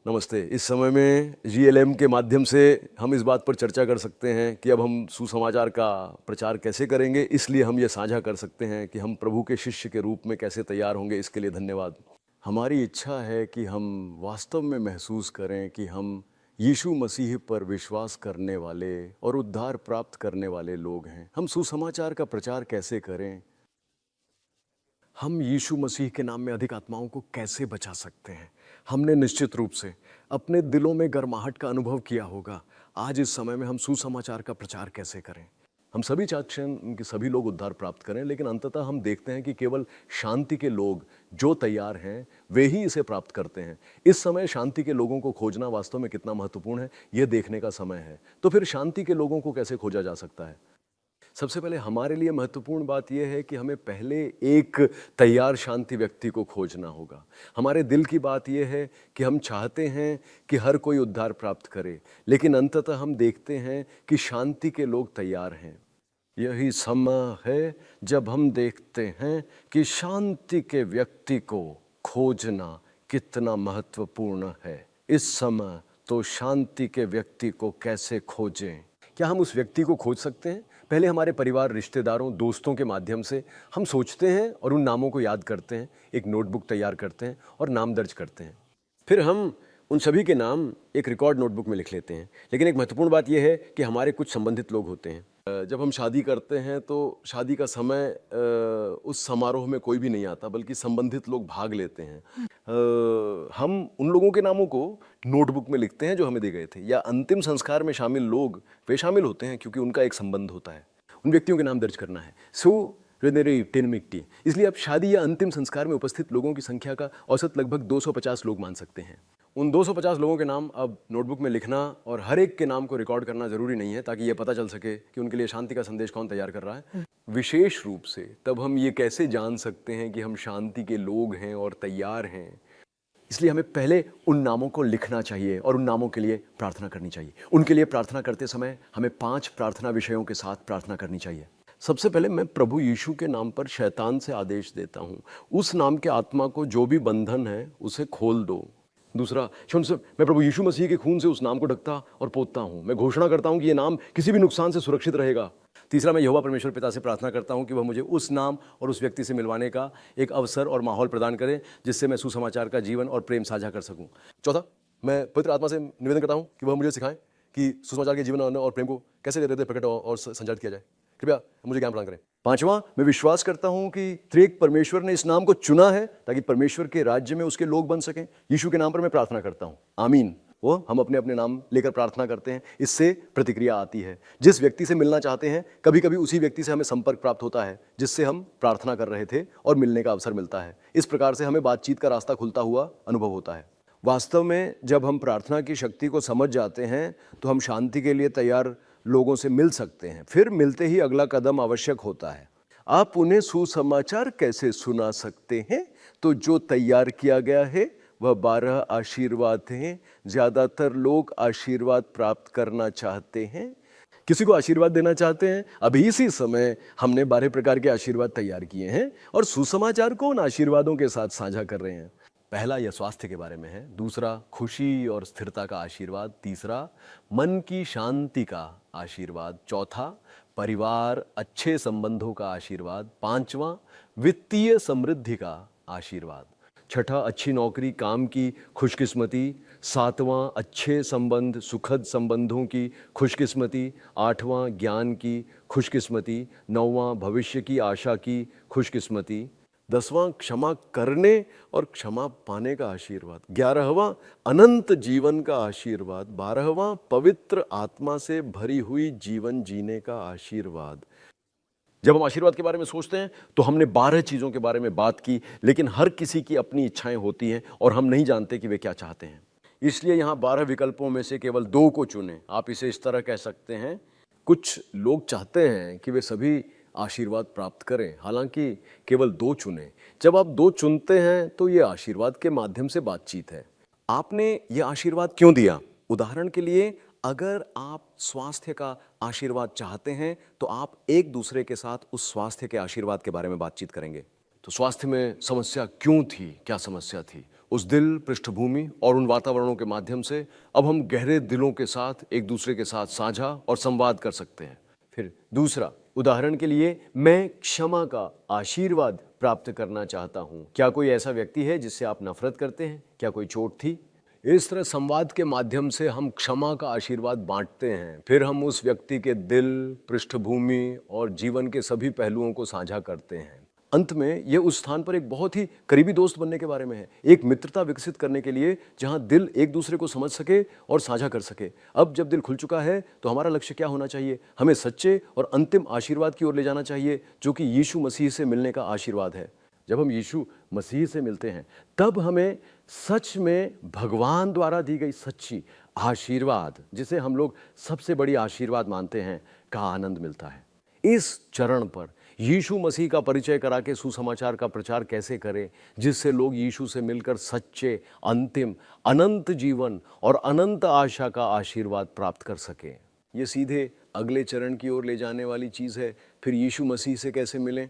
नमस्ते। इस समय में जीएलएम के माध्यम से हम इस बात पर चर्चा कर सकते हैं कि अब हम सुसमाचार का प्रचार कैसे करेंगे, इसलिए हम ये साझा कर सकते हैं कि हम प्रभु के शिष्य के रूप में कैसे तैयार होंगे। इसके लिए धन्यवाद। हमारी इच्छा है कि हम वास्तव में महसूस करें कि हम यीशु मसीह पर विश्वास करने वाले और उद्धार प्राप्त करने वाले लोग हैं। हम सुसमाचार का प्रचार कैसे करें, हम यीशु मसीह के नाम में अधिक आत्माओं को कैसे बचा सकते हैं। हमने निश्चित रूप से अपने दिलों में गर्माहट का अनुभव किया होगा। आज इस समय में हम सुसमाचार का प्रचार कैसे करें। हम सभी चाहते हैं कि सभी लोग उद्धार प्राप्त करें, लेकिन अंततः हम देखते हैं कि केवल शांति के लोग जो तैयार हैं वे ही इसे प्राप्त करते हैं। इस समय शांति के लोगों को खोजना वास्तव में कितना महत्वपूर्ण है, यह देखने का समय है। तो फिर शांति के लोगों को कैसे खोजा जा सकता है। सबसे पहले हमारे लिए महत्वपूर्ण बात यह है कि हमें पहले एक तैयार शांति व्यक्ति को खोजना होगा। हमारे दिल की बात यह है कि हम चाहते हैं कि हर कोई उद्धार प्राप्त करे, लेकिन अंततः हम देखते हैं कि शांति के लोग तैयार हैं। यही समय है जब हम देखते हैं कि शांति के व्यक्ति को खोजना कितना महत्वपूर्ण है। इस समय तो शांति के व्यक्ति को कैसे खोजें? क्या हम उस व्यक्ति को खोज सकते हैं? पहले हमारे परिवार, रिश्तेदारों, दोस्तों के माध्यम से हम सोचते हैं और उन नामों को याद करते हैं, एक नोटबुक तैयार करते हैं और नाम दर्ज करते हैं। फिर हम उन सभी के नाम एक रिकॉर्ड नोटबुक में लिख लेते हैं। लेकिन एक महत्वपूर्ण बात यह है कि हमारे कुछ संबंधित लोग होते हैं। जब हम शादी करते हैं तो शादी का समय उस समारोह में कोई भी नहीं आता, बल्कि संबंधित लोग भाग लेते हैं। हम उन लोगों के नामों को नोटबुक में लिखते हैं जो हमें दे गए थे, या अंतिम संस्कार में शामिल लोग वे शामिल होते हैं क्योंकि उनका एक संबंध होता है। उन व्यक्तियों के नाम दर्ज करना है। इसलिए आप शादी या अंतिम संस्कार में उपस्थित लोगों की संख्या का औसत लगभग 250 लोग मान सकते हैं। उन 250 लोगों के नाम अब नोटबुक में लिखना और हर एक के नाम को रिकॉर्ड करना जरूरी नहीं है, ताकि ये पता चल सके कि उनके लिए शांति का संदेश कौन तैयार कर रहा है। विशेष रूप से तब हम ये कैसे जान सकते हैं कि हम शांति के लोग हैं और तैयार हैं। इसलिए हमें पहले उन नामों को लिखना चाहिए और उन नामों के लिए प्रार्थना करनी चाहिए। उनके लिए प्रार्थना करते समय हमें 5 प्रार्थना विषयों के साथ प्रार्थना करनी चाहिए। सबसे पहले मैं प्रभु यीशु के नाम पर शैतान से आदेश देता हूँ, उस नाम के आत्मा को जो भी बंधन है उसे खोल दो। दूसरा, मैं प्रभु यीशु मसीह के खून से उस नाम को ढकता और पोतता हूँ। मैं घोषणा करता हूँ कि ये नाम किसी भी नुकसान से सुरक्षित रहेगा। तीसरा, मैं यहोवा परमेश्वर पिता से प्रार्थना करता हूँ कि वह मुझे उस नाम और उस व्यक्ति से मिलवाने का एक अवसर और माहौल प्रदान करे, जिससे मैं सुसमाचार का जीवन और प्रेम साझा कर सकूँ। चौथा, मैं पवित्र आत्मा से निवेदन करता हूँ कि वह मुझे सिखाएं कि सुसमाचार के जीवन और प्रेम को कैसे हृदय प्रकट और संचारित किया जाए। कृपया मुझे ज्ञान प्रदान करें। पांचवा, मैं विश्वास करता हूं कि त्रिएक परमेश्वर ने इस नाम को चुना है ताकि परमेश्वर के राज्य में उसके लोग बन सकें। यीशु के नाम पर मैं प्रार्थना करता हूं, आमीन। वो हम अपने अपने नाम लेकर प्रार्थना करते हैं, इससे प्रतिक्रिया आती है। जिस व्यक्ति से मिलना चाहते हैं, कभी कभी उसी व्यक्ति से हमें संपर्क प्राप्त होता है जिससे हम प्रार्थना कर रहे थे और मिलने का अवसर मिलता है। इस प्रकार से हमें बातचीत का रास्ता खुलता हुआ अनुभव होता है। वास्तव में जब हम प्रार्थना की शक्ति को समझ जाते हैं तो हम शांति के लिए तैयार लोगों से मिल सकते हैं। फिर मिलते ही अगला कदम आवश्यक होता है। आप उन्हें सुसमाचार कैसे सुना सकते हैं? तो जो तैयार किया गया है वह 12 आशीर्वाद हैं। ज़्यादातर लोग आशीर्वाद प्राप्त करना चाहते हैं, किसी को आशीर्वाद देना चाहते हैं। अभी इसी समय हमने 12 प्रकार के आशीर्वाद तैयार किए हैं और सुसमाचार को उन आशीर्वादों के साथ साझा कर रहे हैं। पहला यह स्वास्थ्य के बारे में है। दूसरा, खुशी और स्थिरता का आशीर्वाद। तीसरा, मन की शांति का आशीर्वाद। चौथा, परिवार अच्छे संबंधों का आशीर्वाद। पांचवा, वित्तीय समृद्धि का आशीर्वाद। छठा, अच्छी नौकरी, काम की खुशकिस्मती। सातवां, अच्छे संबंध, सुखद संबंधों की खुशकिस्मती। आठवां, ज्ञान की खुशकिस्मती। नौवां, भविष्य की आशा की खुशकिस्मती। 10वां, क्षमा करने और क्षमा पाने का आशीर्वाद। 11वां, अनंत जीवन का आशीर्वाद। 12वां, पवित्र आत्मा से भरी हुई जीवन जीने का आशीर्वाद। जब हम आशीर्वाद के बारे में सोचते हैं तो हमने 12 चीज़ों के बारे में बात की, लेकिन हर किसी की अपनी इच्छाएं होती हैं और हम नहीं जानते कि वे क्या चाहते हैं। इसलिए यहाँ 12 विकल्पों में से केवल 2 को चुनें। आप इसे इस तरह कह सकते हैं, कुछ लोग चाहते हैं कि वे सभी आशीर्वाद प्राप्त करें, हालांकि केवल 2 चुनें। जब आप 2 चुनते हैं तो ये आशीर्वाद के माध्यम से बातचीत है। आपने ये आशीर्वाद क्यों दिया? उदाहरण के लिए, अगर आप स्वास्थ्य का आशीर्वाद चाहते हैं तो आप एक दूसरे के साथ उस स्वास्थ्य के आशीर्वाद के बारे में बातचीत करेंगे। तो स्वास्थ्य में समस्या क्यों थी, क्या समस्या थी, उस दिल, पृष्ठभूमि और उन वातावरणों के माध्यम से अब हम गहरे दिलों के साथ एक दूसरे के साथ साझा और संवाद कर सकते हैं। फिर दूसरा, उदाहरण के लिए मैं क्षमा का आशीर्वाद प्राप्त करना चाहता हूँ। क्या कोई ऐसा व्यक्ति है जिससे आप नफरत करते हैं? क्या कोई चोट थी? इस तरह संवाद के माध्यम से हम क्षमा का आशीर्वाद बांटते हैं। फिर हम उस व्यक्ति के दिल, पृष्ठभूमि और जीवन के सभी पहलुओं को साझा करते हैं। अंत में यह उस स्थान पर एक बहुत ही करीबी दोस्त बनने के बारे में है, एक मित्रता विकसित करने के लिए जहां दिल एक दूसरे को समझ सके और साझा कर सके। अब जब दिल खुल चुका है तो हमारा लक्ष्य क्या होना चाहिए? हमें सच्चे और अंतिम आशीर्वाद की ओर ले जाना चाहिए, जो कि यीशु मसीह से मिलने का आशीर्वाद है। जब हम यीशु मसीह से मिलते हैं तब हमें सच में भगवान द्वारा दी गई सच्ची आशीर्वाद, जिसे हम लोग सबसे बड़ी आशीर्वाद मानते हैं, का आनंद मिलता है। इस चरण पर यीशु मसीह का परिचय करा के सुसमाचार का प्रचार कैसे करें, जिससे लोग यीशु से मिलकर सच्चे, अंतिम, अनंत जीवन और अनंत आशा का आशीर्वाद प्राप्त कर सकें। ये सीधे अगले चरण की ओर ले जाने वाली चीज़ है। फिर यीशु मसीह से कैसे मिलें?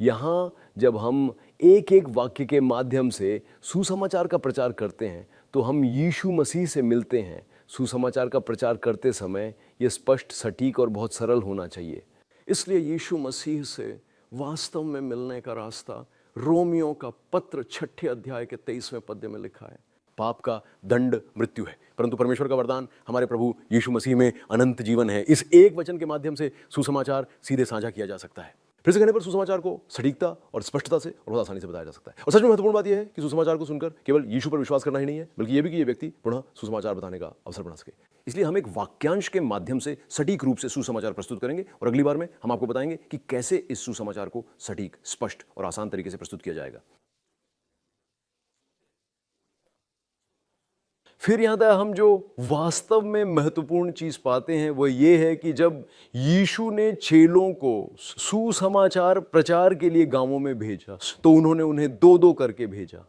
यहाँ जब हम एक एक वाक्य के माध्यम से सुसमाचार का प्रचार करते हैं तो हम यीशु मसीह से मिलते हैं। सुसमाचार का प्रचार करते समय ये स्पष्ट, सटीक और बहुत सरल होना चाहिए। इसलिए यीशु मसीह से वास्तव में मिलने का रास्ता रोमियो का पत्र 6 अध्याय के 23वें पद्य में लिखा है। पाप का दंड मृत्यु है, परंतु परमेश्वर का वरदान हमारे प्रभु यीशु मसीह में अनंत जीवन है। इस एक वचन के माध्यम से सुसमाचार सीधे साझा किया जा सकता है। फिर से कहने पर सुसमाचार को सटीकता और स्पष्टता से और बहुत आसानी से बताया जा सकता है। और सच में महत्वपूर्ण बात यह है कि सुसमाचार को सुनकर केवल यीशु पर विश्वास करना ही नहीं है, बल्कि यह भी कि यह व्यक्ति पुनः सुसमाचार बताने का अवसर बना सके। इसलिए हम एक वाक्यांश के माध्यम से सटीक रूप से सुसमाचार प्रस्तुत करेंगे और अगली बार में हम आपको बताएंगे कि कैसे इस सुसमाचार को सटीक, स्पष्ट और आसान तरीके से प्रस्तुत किया जाएगा। फिर यहाँ तक हम जो वास्तव में महत्वपूर्ण चीज पाते हैं वो ये है कि जब यीशु ने चेलों को सुसमाचार प्रचार के लिए गांवों में भेजा तो उन्होंने उन्हें दो दो करके भेजा।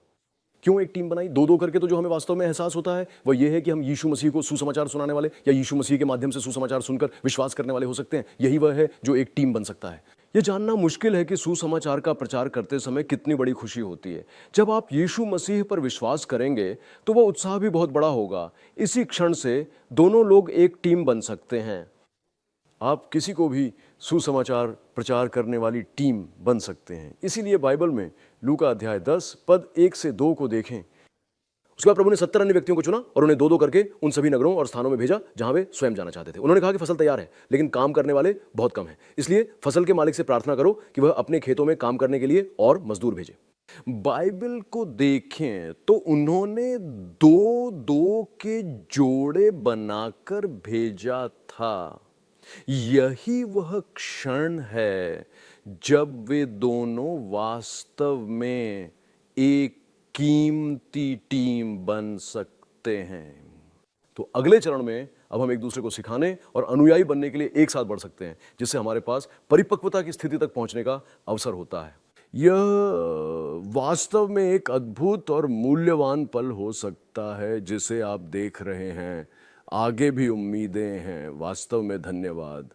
क्यों एक टीम बनाई? दो दो करके तो जो हमें वास्तव में एहसास होता है वो ये है कि हम यीशु मसीह को सुसमाचार सुनाने वाले या यीशु मसीह के माध्यम से सुसमाचार सुनकर विश्वास करने वाले हो सकते हैं। यही वह है जो एक टीम बन सकता है। यह जानना मुश्किल है कि सुसमाचार का प्रचार करते समय कितनी बड़ी खुशी होती है। जब आप यीशु मसीह पर विश्वास करेंगे तो वह उत्साह भी बहुत बड़ा होगा। इसी क्षण से दोनों लोग एक टीम बन सकते हैं। आप किसी को भी सुसमाचार प्रचार करने वाली टीम बन सकते हैं। इसीलिए बाइबल में लूका अध्याय 10 पद 1 से 2 को देखें। उसके बाद प्रभु ने 70 अन्य व्यक्तियों को चुना और उन्हें दो दो करके उन सभी नगरों और स्थानों में भेजा जहां वे स्वयं जाना चाहते थे। उन्होंने कहा कि फसल तैयार है लेकिन काम करने वाले बहुत कम हैं, इसलिए फसल के मालिक से प्रार्थना करो कि वह अपने खेतों में काम करने के लिए और मजदूर भेजे। बाइबल को देखें तो उन्होंने दो दो के जोड़े बनाकर भेजा था। यही वह क्षण है जब वे दोनों वास्तव में एक कीमती टीम बन सकते हैं। तो अगले चरण में अब हम एक दूसरे को सिखाने और अनुयायी बनने के लिए एक साथ बढ़ सकते हैं, जिससे हमारे पास परिपक्वता की स्थिति तक पहुंचने का अवसर होता है। यह वास्तव में एक अद्भुत और मूल्यवान पल हो सकता है जिसे आप देख रहे हैं। आगे भी उम्मीदें हैं। वास्तव में धन्यवाद।